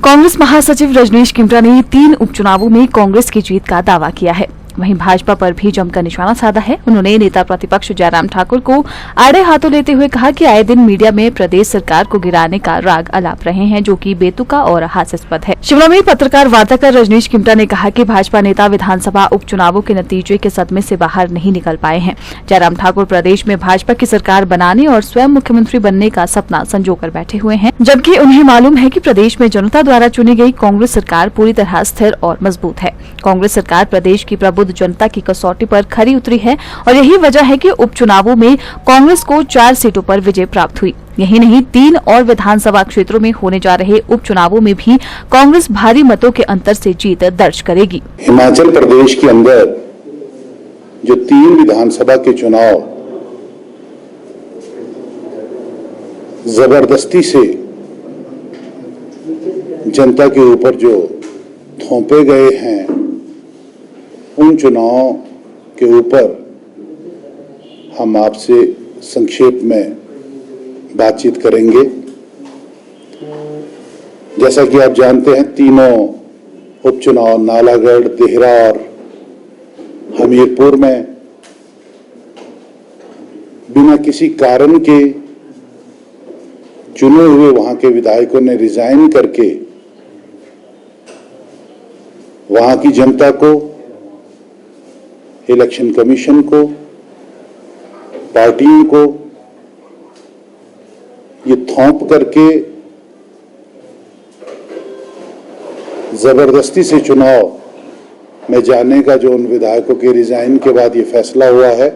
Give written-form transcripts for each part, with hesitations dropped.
कांग्रेस महासचिव रजनीश किमटा ने 3 उपचुनावों में कांग्रेस की जीत का दावा किया है। वहीं भाजपा पर भी जमकर निशाना साधा है। उन्होंने नेता प्रतिपक्ष जयराम ठाकुर को आड़े हाथों लेते हुए कहा कि आए दिन मीडिया में प्रदेश सरकार को गिराने का राग अलाप रहे हैं, जो कि बेतुका और हास्यास्पद है। शिमला में पत्रकार वार्ता कर रजनीश किमटा ने कहा कि भाजपा नेता विधानसभा उपचुनावों के नतीजे के सदमे से बाहर नहीं निकल पाए हैं। जयराम ठाकुर प्रदेश में भाजपा की सरकार बनाने और स्वयं मुख्यमंत्री बनने का सपना संजोकर बैठे हुए हैं, जबकि उन्हें मालूम है कि प्रदेश में जनता द्वारा चुनी गई कांग्रेस सरकार पूरी तरह स्थिर और मजबूत है। कांग्रेस सरकार प्रदेश की प्रबुद्ध जनता की कसौटी पर खरी उतरी है और यही वजह है कि उपचुनावों में कांग्रेस को 4 सीटों पर विजय प्राप्त हुई। यही नहीं, 3 और विधानसभा क्षेत्रों में होने जा रहे उपचुनावों में भी कांग्रेस भारी मतों के अंतर से जीत दर्ज करेगी। हिमाचल प्रदेश के अंदर जो 3 विधानसभा के चुनाव जबरदस्ती से जनता के ऊपर जो थोपे गए हैं, उन चुनावों के ऊपर हम आपसे संक्षेप में बातचीत करेंगे। जैसा कि आप जानते हैं, तीनों उपचुनाव नालागढ़, देहरा और हमीरपुर में बिना किसी कारण के चुने हुए वहां के विधायकों ने रिजाइन करके वहां की जनता को, इलेक्शन कमीशन को, पार्टियों को ये थोप करके जबरदस्ती से चुनाव में जाने का जो उन विधायकों के रिजाइन के बाद ये फैसला हुआ है,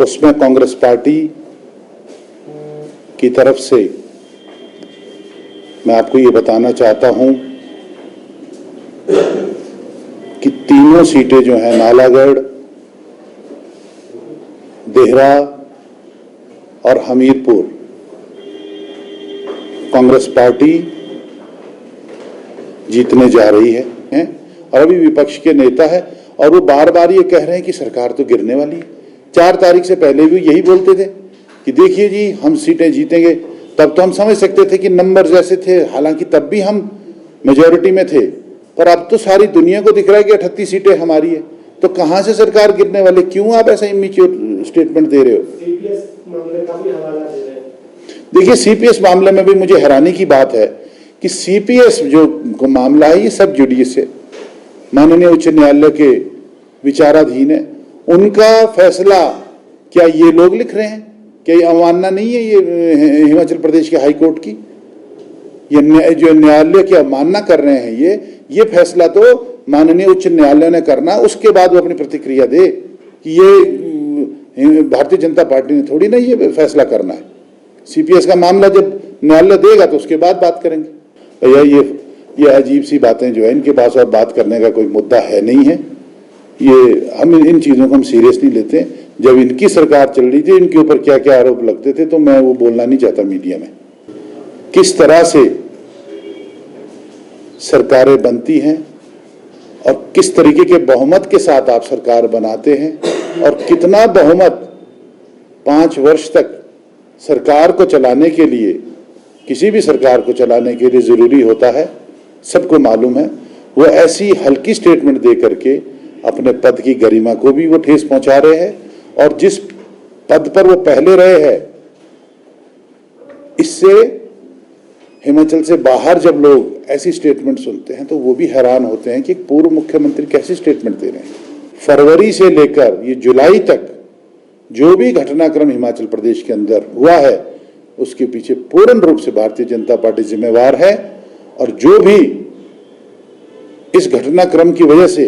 उसमें कांग्रेस पार्टी की तरफ से मैं आपको ये बताना चाहता हूं कि तीनों सीटें जो हैं, नालागढ़, देहरा और हमीरपुर, कांग्रेस पार्टी जीतने जा रही है। और अभी विपक्ष के नेता है और वो बार बार ये कह रहे हैं कि सरकार तो गिरने वाली है। 4 तारीख से पहले भी यही बोलते थे कि देखिए जी, हम सीटें जीतेंगे। तब तो हम समझ सकते थे कि नंबर जैसे थे, हालांकि तब भी हम मेजॉरिटी में थे, पर अब तो सारी दुनिया को दिख रहा है कि 38 सीटें हमारी है। तो कहां से सरकार गिरने वाले? क्यों आप ऐसा इमीडिएट स्टेटमेंट दे रहे हो? सीपीएस मामले का भी हवाला दे रहे हैं। देखिए, सीपीएस मामले में भी मुझे हैरानी की बात है कि सीपीएस जो मामला है, ये सब जुडिस है, माननीय उच्च न्यायालय के विचाराधीन है। उनका फैसला क्या ये लोग लिख रहे हैं? क्या ये अवमानना नहीं है ये हिमाचल प्रदेश के हाई कोर्ट की? ये जो न्यायालय की अवमानना कर रहे हैं, ये फैसला तो माननीय उच्च न्यायालय ने करना, उसके बाद वो अपनी प्रतिक्रिया दे कि ये भारतीय जनता पार्टी ने थोड़ी ना ये फैसला करना है। सीपीएस का मामला जब न्यायालय देगा तो उसके बाद बात करेंगे। भैया, ये अजीब सी बातें जो है, इनके पास और बात करने का कोई मुद्दा है नहीं है। ये हम इन चीज़ों को हम सीरियस नहीं लेते। जब इनकी सरकार चल रही थी, इनके ऊपर क्या क्या आरोप लगते थे, तो मैं वो बोलना नहीं चाहता मीडिया में। किस तरह से सरकारें बनती हैं और किस तरीके के बहुमत के साथ आप सरकार बनाते हैं और कितना बहुमत 5 वर्ष तक सरकार को चलाने के लिए, किसी भी सरकार को चलाने के लिए जरूरी होता है, सबको मालूम है। वो ऐसी हल्की स्टेटमेंट दे करके अपने पद की गरिमा को भी वो ठेस पहुंचा रहे हैं और जिस पद पर वो पहले रहे हैं, इससे हिमाचल से बाहर जब लोग ऐसी स्टेटमेंट सुनते हैं तो वो भी हैरान होते हैं कि पूर्व मुख्यमंत्री कैसी स्टेटमेंट दे रहे हैं। फरवरी से लेकर ये जुलाई तक जो भी घटनाक्रम हिमाचल प्रदेश के अंदर हुआ है, उसके पीछे पूर्ण रूप से भारतीय जनता पार्टी जिम्मेवार है। और जो भी इस घटनाक्रम की वजह से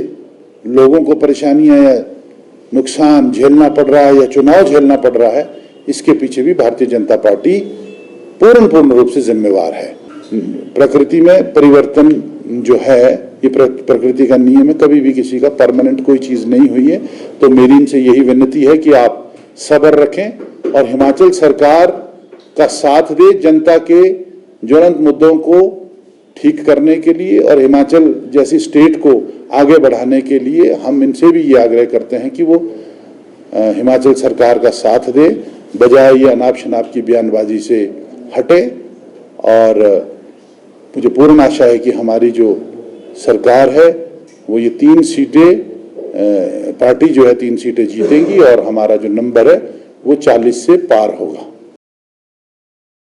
लोगों को परेशानियां या नुकसान झेलना पड़ रहा है या चुनाव झेलना पड़ रहा है, इसके पीछे भी भारतीय जनता पार्टी पूर्ण रूप से जिम्मेवार है। प्रकृति में परिवर्तन जो है, ये प्रकृति का नियम है, कभी भी किसी का परमानेंट कोई चीज नहीं हुई है। तो मेरी इनसे यही विनती है कि आप सब्र रखें और हिमाचल सरकार का साथ दे जनता के ज्वलंत मुद्दों को ठीक करने के लिए और हिमाचल जैसी स्टेट को आगे बढ़ाने के लिए। हम इनसे भी ये आग्रह करते हैं कि वो हिमाचल सरकार का साथ दे, बजाय ये अनाप शनाप की बयानबाजी से हटे और मुझे पूर्ण आशा है कि हमारी जो सरकार है वो ये 3 सीटें पार्टी जो है 3 सीटें जीतेगी और हमारा जो नंबर है वो 40 से पार होगा।